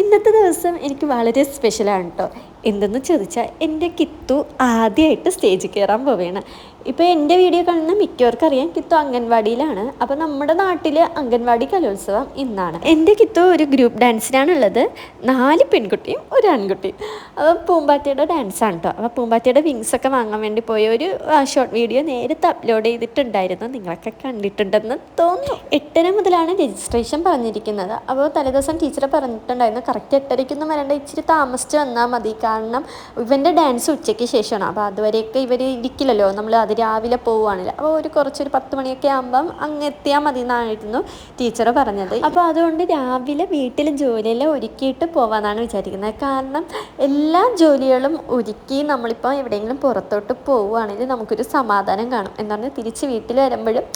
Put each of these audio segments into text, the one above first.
ഇന്നത്തെ ദിവസം എനിക്ക് വളരെ സ്പെഷ്യലാണ് കേട്ടോ. എന്തെന്ന് ചോദിച്ചാൽ എൻ്റെ കിത്തു ആദ്യമായിട്ട് സ്റ്റേജിൽ കയറാൻ പോവുകയാണ്. ഇപ്പോൾ എൻ്റെ വീഡിയോ കാണുന്ന മിക്കവർക്കും അറിയാം കിത്തു അംഗൻവാടിയിലാണ്. അപ്പോൾ നമ്മുടെ നാട്ടിൽ അംഗൻവാടി കലോത്സവം ഇന്നാണ്. എൻ്റെ കിത്തു ഒരു ഗ്രൂപ്പ് ഡാൻസിനാണുള്ളത്. 4 പെൺകുട്ടിയും ഒരു ആൺകുട്ടിയും. അപ്പോൾ പൂമ്പാറ്റയുടെ ഡാൻസാണ് കേട്ടോ. അപ്പോൾ പൂമ്പാറ്റയുടെ വിങ്സൊക്കെ വാങ്ങാൻ വേണ്ടി പോയ ഒരു ഷോർട്ട് വീഡിയോ നേരത്തെ അപ്ലോഡ് ചെയ്തിട്ടുണ്ടായിരുന്നു. നിങ്ങളൊക്കെ കണ്ടിട്ടുണ്ടെന്ന് തോന്നുന്നു. 8:30 മുതലാണ് രജിസ്ട്രേഷൻ പറഞ്ഞിരിക്കുന്നത്. അപ്പോൾ തലേദിവസം ടീച്ചർ പറഞ്ഞിട്ടുണ്ടായിരുന്നു കറക്റ്റ് 8:30 വരേണ്ട, ഇച്ചിരി താമസിച്ച് വന്നാൽ മതി, കാരണം ഇവൻ്റെ ഡാൻസ് ഉച്ചയ്ക്ക് ശേഷമാണ്. അപ്പോൾ അതുവരെയൊക്കെ ഇവർ ഇരിക്കില്ലല്ലോ, നമ്മൾ അത് രാവിലെ പോവുകയാണല്ലോ. അപ്പോൾ കുറച്ചൊരു 10 മണിയൊക്കെ ആകുമ്പം അങ്ങ് എത്തിയാൽ മതി എന്നായിരുന്നു ടീച്ചർ പറഞ്ഞത്. അപ്പോൾ അതുകൊണ്ട് രാവിലെ വീട്ടിൽ ജോലിയെല്ലാം ഒരുക്കിയിട്ട് പോകാമെന്നാണ് വിചാരിക്കുന്നത്. കാരണം എല്ലാ ജോലികളും ഒരുക്കി നമ്മളിപ്പോൾ എവിടെയെങ്കിലും പുറത്തോട്ട് പോവുകയാണെങ്കിൽ നമുക്കൊരു സമാധാനം കാണും. എന്താണ് തിരിച്ച് വീട്ടിൽ വരുമ്പോഴും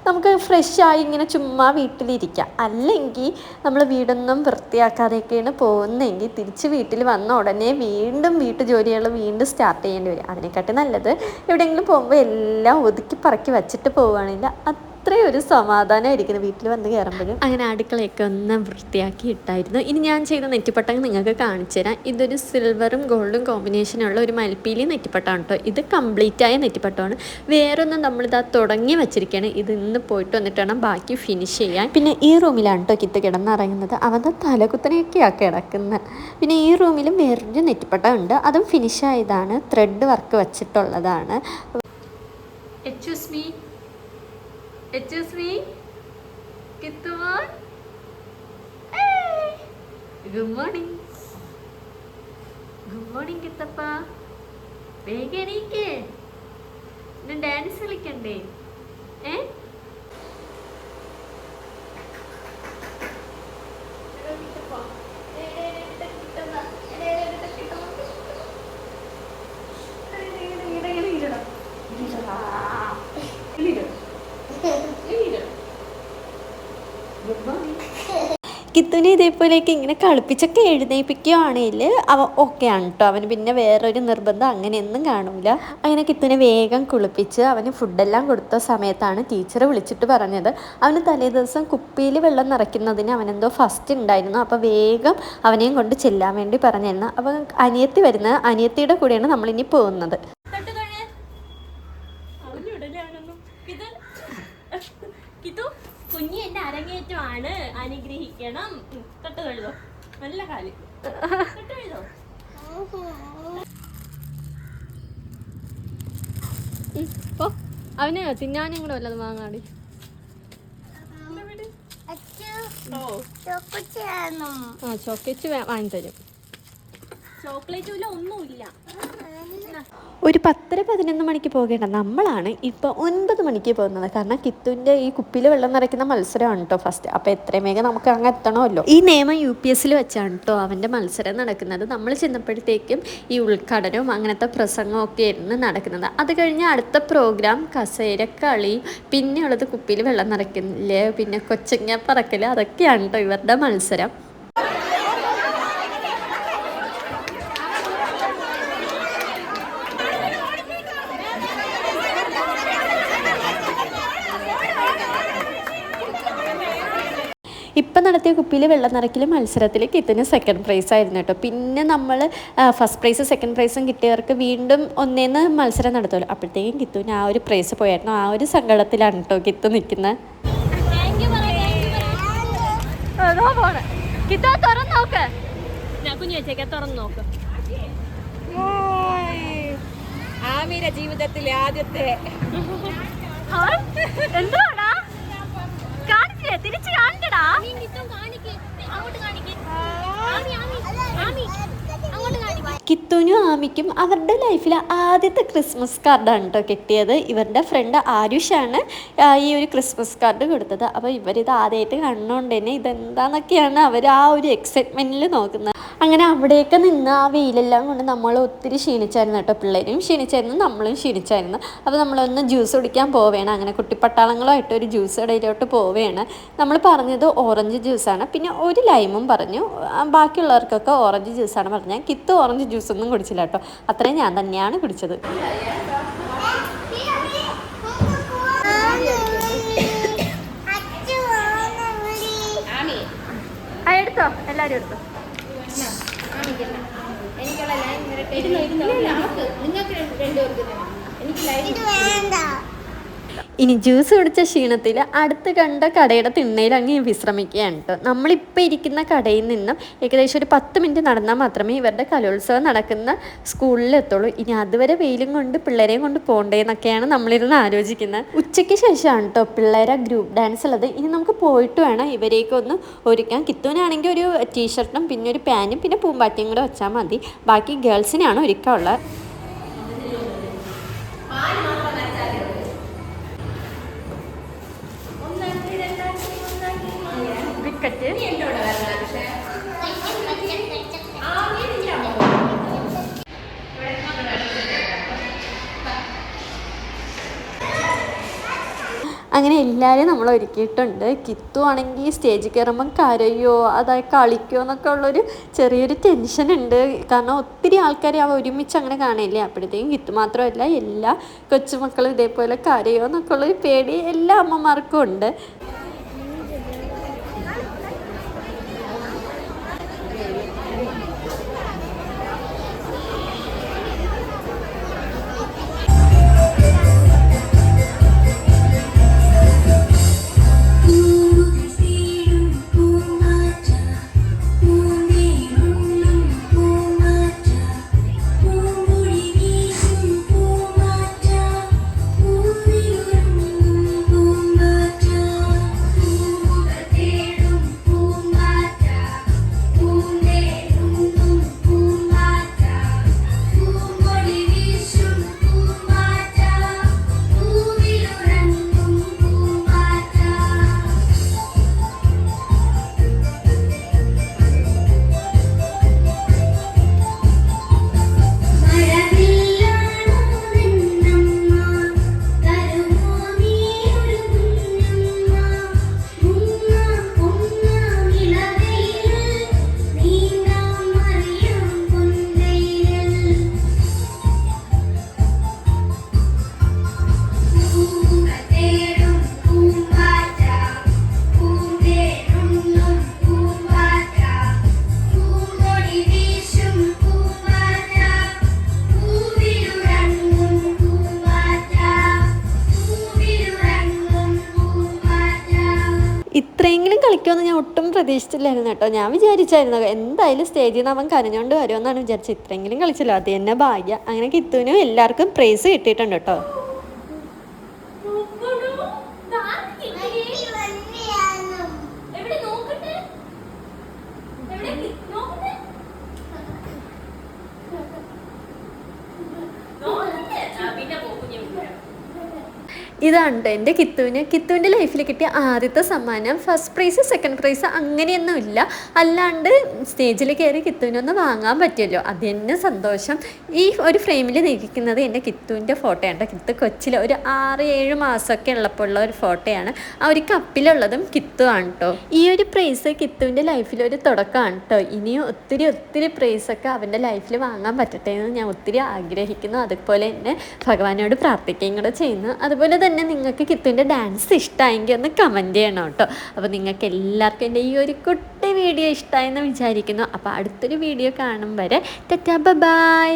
നമുക്ക് ഫ്രഷായി ഇങ്ങനെ ചുമ്മാ വീട്ടിലിരിക്കാം. അല്ലെങ്കിൽ നമ്മൾ വീടൊന്നും വൃത്തിയാക്കാതെയൊക്കെയാണ് പോകുന്നതെങ്കിൽ തിരിച്ച് വീട്ടിൽ വന്ന ഉടനെ വീണ്ടും വീട്ടു ജോലികൾ വീണ്ടും സ്റ്റാർട്ട് ചെയ്യേണ്ടി വരും. അതിനെക്കാട്ടി നല്ലത് എവിടെയെങ്കിലും പോകുമ്പോൾ എല്ലാം ഒതുക്കി പറക്കി വെച്ചിട്ട് പോവുകയാണെങ്കിൽ അത്രയും ഒരു സമാധാനമായിരിക്കുന്നു വീട്ടിൽ വന്ന് കയറുമ്പോഴും. അങ്ങനെ അടുക്കളയൊക്കെ ഒന്ന് വൃത്തിയാക്കി ഇട്ടായിരുന്നു. ഇനി ഞാൻ ചെയ്ത നെറ്റിപ്പട്ടം നിങ്ങൾക്ക് കാണിച്ചു തരാം. ഇതൊരു സിൽവറും ഗോൾഡും കോമ്പിനേഷനുള്ള ഒരു മൽപ്പീലി നെറ്റിപ്പട്ടമാണ് കേട്ടോ. ഇത് കംപ്ലീറ്റ് ആയ നെറ്റിപ്പട്ടമാണ്. വേറൊന്നും നമ്മളിതാ തുടങ്ങി വെച്ചിരിക്കുകയാണ്. ഇത് ഇന്ന് പോയിട്ട് വന്നിട്ട് വേണം ബാക്കി ഫിനിഷ് ചെയ്യാൻ. പിന്നെ ഈ റൂമിലാണ് കേട്ടോ കിത്ത് കിടന്നിറങ്ങുന്നത്. അവൻ്റെ തലകുത്തനെയൊക്കെയാണ് കിടക്കുന്നത്. പിന്നെ ഈ റൂമിലും വേറൊരു നെറ്റിപ്പട്ടം ഉണ്ട്. അതും ഫിനിഷ് ആയതാണ്, ത്രെഡ് വർക്ക് വെച്ചിട്ടുള്ളതാണ്. Excuse me, Kittuman. Hey, good morning. Good morning, Kittappa. വേഗം എണീക്ക്, ഇന്ന് ഡാൻസ് കളിക്കണ്ടേ? കിത്തുവിനെ ഇതേപോലെയൊക്കെ ഇങ്ങനെ കളിപ്പിച്ചൊക്കെ എഴുന്നേൽപ്പിക്കുകയാണെങ്കിൽ അവൻ ഓക്കെയാണ് കേട്ടോ. അവന് പിന്നെ വേറൊരു നിർബന്ധം അങ്ങനെയൊന്നും കാണൂല. അങ്ങനെ കിത്തുവിനെ വേഗം കുളിപ്പിച്ച് അവന് ഫുഡെല്ലാം കൊടുത്ത സമയത്താണ് ടീച്ചർ വിളിച്ചിട്ട് പറഞ്ഞത് അവന് തലേ ദിവസം കുപ്പിയിൽ വെള്ളം നിറയ്ക്കുന്നതിന് അവനെന്തോ ഫസ്റ്റ് ഉണ്ടായിരുന്നു. അപ്പോൾ വേഗം അവനെയും കൊണ്ട് ചെല്ലാൻ വേണ്ടി പറഞ്ഞിരുന്നു. അപ്പോൾ അനിയത്തിയുടെ കൂടെയാണ് നമ്മളിനി പോകുന്നത്. കുഞ്ഞി എന്റെ അരങ്ങേറ്റമാണ്, അനുഗ്രഹിക്കണം. തൊട്ട് തൊഴുതോ, നല്ല കാല് തൊട്ട് തൊഴുതോ. അവന് തിന്നാനും കൂടെ വല്ലത് വാങ്ങാടി. ചോക്ലേറ്റ് വാങ്ങി തരും. ചോക്ലേറ്റും ഇല്ല, ഒന്നുമില്ല. ഒരു 10-11 മണിക്ക് പോകേണ്ട നമ്മളാണ് ഇപ്പോൾ 9 മണിക്ക് പോകുന്നത്. കാരണം കിത്തുവിൻ്റെ ഈ കുപ്പിയിൽ വെള്ളം നിറയ്ക്കുന്ന മത്സരമാണ് കേട്ടോ ഫസ്റ്റ്. അപ്പോൾ എത്രയും വേഗം നമുക്ക് അങ്ങ് എത്തണമല്ലോ. ഈ നിയമം UPSൽ വെച്ചാണ് കേട്ടോ അവൻ്റെ മത്സരം നടക്കുന്നത്. നമ്മൾ ചെന്നപ്പോഴത്തേക്കും ഈ ഉദ്ഘാടനവും അങ്ങനത്തെ പ്രസംഗവും ഒക്കെ ആയിരുന്നു നടക്കുന്നത്. അത് കഴിഞ്ഞ് അടുത്ത പ്രോഗ്രാം കസേരക്കളി, പിന്നെയുള്ളത് കുപ്പിയിൽ വെള്ളം നിറയ്ക്കില്ലേ, പിന്നെ കൊച്ചങ്ങ പറക്കൽ, അതൊക്കെയാണ് കേട്ടോ ഇവരുടെ മത്സരം. ഇപ്പം നടത്തിയ കുപ്പിയിൽ വെള്ളം നിറയ്ക്കൽ മത്സരത്തിൽ കിത്തുവിന് സെക്കൻഡ് പ്രൈസ് ആയിരുന്നു കേട്ടോ. പിന്നെ നമ്മൾ ഫസ്റ്റ് പ്രൈസ് സെക്കൻഡ് പ്രൈസും കിട്ടിയവർക്ക് വീണ്ടും ഒന്നേന്ന് മത്സരം നടത്തുമല്ലോ. അപ്പോഴത്തേക്കും കിത്തുവിന് ആ ഒരു പ്രൈസ് പോയായിരുന്നു. ആ ഒരു സങ്കടത്തിലാണ് കേട്ടോ കിത്തു നിൽക്കുന്നത്. ആമിയുടെ ജീവിതത്തിലെ ആദ്യത്തെ എന്താടാ കാണിച്ചേ, തിരിച്ച് കാണിക്കടാ. കിത്തുനും ആമിക്കും അവരുടെ ലൈഫിലെ ആദ്യത്തെ ക്രിസ്മസ് കാർഡാണ് കേട്ടോ കിട്ടിയത്. ഇവരുടെ ഫ്രണ്ട് ആരുഷാണ് ഈ ഒരു ക്രിസ്മസ് കാർഡ് കൊടുത്തത്. അപ്പോൾ ഇവരിത് ആദ്യമായിട്ട് കണ്ടുകൊണ്ട് തന്നെ ഇതെന്താന്നൊക്കെയാണ് അവർ ആ ഒരു എക്സൈറ്റ്മെൻറ്റിൽ നോക്കുന്നത്. അങ്ങനെ അവിടെയൊക്കെ നിന്ന് ആ വെയിലെല്ലാം കൊണ്ട് നമ്മൾ ഒത്തിരി ക്ഷീണിച്ചായിരുന്നു കേട്ടോ. പിള്ളേരും ക്ഷീണിച്ചായിരുന്നു, നമ്മളും ക്ഷീണിച്ചായിരുന്നു. അപ്പോൾ നമ്മളൊന്ന് ജ്യൂസ് കുടിക്കാൻ പോവുകയാണ്. അങ്ങനെ കുട്ടിപ്പട്ടാളങ്ങളുമായിട്ട് ഒരു ജ്യൂസ് കടയിലോട്ട് പോവുകയാണ്. നമ്മൾ പറഞ്ഞത് ഓറഞ്ച് ജ്യൂസാണ്, പിന്നെ ഒരു ലൈമും പറഞ്ഞു. ബാക്കിയുള്ളവർക്കൊക്കെ ഓറഞ്ച് ജ്യൂസാണ് പറഞ്ഞത്. കിത്ത് ഓറഞ്ച് ജ്യൂസൊന്നും കുടിച്ചില്ല കേട്ടോ. അത്രയും ഞാൻ തന്നെയാണ് കുടിച്ചത്. എടുത്തോ, എല്ലാവരും എടുത്തോ. എനിക്കുള്ള ലൈൻ നിങ്ങൾക്ക് രണ്ടുപേർക്ക് എനിക്ക് ലൈൻ ഇനി ജ്യൂസ് കുടിച്ച ക്ഷീണത്തിൽ അടുത്ത് കണ്ട കടയുടെ തിണ്ണയിൽ അങ്ങ് വിശ്രമിക്കുകയാണ് കേട്ടോ. നമ്മളിപ്പോൾ ഇരിക്കുന്ന കടയിൽ നിന്നും ഏകദേശം ഒരു 10 മിനിറ്റ് നടന്നാൽ മാത്രമേ ഇവരുടെ കലോത്സവം നടക്കുന്ന സ്കൂളിലെത്തുള്ളൂ. ഇനി അതുവരെ വെയിലും കൊണ്ട് പിള്ളേരെയും കൊണ്ട് പോകണ്ടേന്നൊക്കെയാണ് നമ്മളിരുന്ന് ആലോചിക്കുന്നത്. ഉച്ചയ്ക്ക് ശേഷമാണ് കേട്ടോ പിള്ളേരെ ഗ്രൂപ്പ് ഡാൻസ് ഉള്ളത്. ഇനി നമുക്ക് പോയിട്ട് വേണം ഇവരെയൊക്കെ ഒന്ന് ഒരുക്കാൻ. കിത്തുവിനാണെങ്കിൽ ഒരു ടീഷർട്ടും പിന്നെ ഒരു പാൻറ്റും പിന്നെ പൂമ്പാറ്റിയും കൂടെ വെച്ചാൽ മതി. ബാക്കി ഗേൾസിനാണ് ഒരുക്കാനുള്ളത്. അങ്ങനെ എല്ലാവരും നമ്മൾ ഒരുക്കിയിട്ടുണ്ട്. കിത്തു ആണെങ്കിൽ സ്റ്റേജിൽ കയറുമ്പം കരയോ അതായത് കളിക്കുമോ എന്നൊക്കെ ഉള്ളൊരു ചെറിയൊരു ടെൻഷൻ ഉണ്ട്. കാരണം ഒത്തിരി ആൾക്കാരെ ഒരുമിച്ച് അങ്ങനെ കാണില്ലേ. അപ്പോഴത്തേക്കും കിത്തു മാത്രമല്ല എല്ലാ കൊച്ചുമക്കളും ഇതേപോലെ കരയോ എന്നൊക്കെ ഉള്ളൊരു പേടി എല്ലാ അമ്മമാർക്കും ഉണ്ട്. ഇത്രയെങ്കിലും കളിക്കുമെന്ന് ഞാൻ ഒട്ടും പ്രതീക്ഷിച്ചില്ലായിരുന്നു കേട്ടോ. ഞാൻ വിചാരിച്ചായിരുന്നു എന്തായാലും സ്റ്റേജിൽ നിന്ന് അവൻ കരഞ്ഞുകൊണ്ട് വരുമെന്നാണ് വിചാരിച്ചത്. ഇത്രയെങ്കിലും കളിച്ചില്ല, അത് തന്നെ ഭാഗ്യം. അങ്ങനെ കിത്തുവിനും എല്ലാവർക്കും പ്രൈസ് കിട്ടിയിട്ടുണ്ട് കേട്ടോ. ഇതാണ് കേട്ടോ എൻ്റെ കിത്തുവിൻ്റെ ലൈഫിൽ കിട്ടിയ ആദ്യത്തെ സമ്മാനം. ഫസ്റ്റ് പ്രൈസ് സെക്കൻഡ് പ്രൈസ് അങ്ങനെയൊന്നുമില്ല, അല്ലാണ്ട് സ്റ്റേജിൽ കയറി കിത്തുവിനൊന്ന് വാങ്ങാൻ പറ്റുമല്ലോ, അത് തന്നെ സന്തോഷം. ഈ ഒരു ഫ്രെയിമിൽ നിൽക്കുന്നത് എൻ്റെ കിത്തുവിൻ്റെ ഫോട്ടോയാണ്. കിത്തു കൊച്ചിൽ ഒരു 6-7 മാസമൊക്കെ ഉള്ളപ്പോൾ ഉള്ള ഒരു ഫോട്ടോയാണ്. ആ ഒരു കപ്പിലുള്ളതും കിത്തുവാണ് കേട്ടോ. ഈ ഒരു പ്രൈസ് കിത്തുവിൻ്റെ ലൈഫിലൊരു തുടക്കമാണ് കേട്ടോ. ഇനിയും ഒത്തിരി പ്രൈസൊക്കെ അവൻ്റെ ലൈഫിൽ വാങ്ങാൻ പറ്റട്ടെ എന്ന് ഞാൻ ഒത്തിരി ആഗ്രഹിക്കുന്നു. അതുപോലെ തന്നെ ഭഗവാനോട് പ്രാർത്ഥിക്കുകയും കൂടെ ചെയ്യുന്നു. അതുപോലെ തന്നെ നിങ്ങൾക്ക് കിത്തുവിൻ്റെ ഡാൻസ് ഇഷ്ടമായെങ്കിൽ ഒന്ന് കമൻറ്റ് ചെയ്യണം കേട്ടോ. അപ്പോൾ നിങ്ങൾക്ക് എല്ലാവർക്കും എൻ്റെ ഈ ഒരു കുട്ടി വീഡിയോ ഇഷ്ടമായെന്ന് വിചാരിക്കുന്നു. അപ്പോൾ അടുത്തൊരു വീഡിയോ കാണും വരെ ടാറ്റാ ബൈ.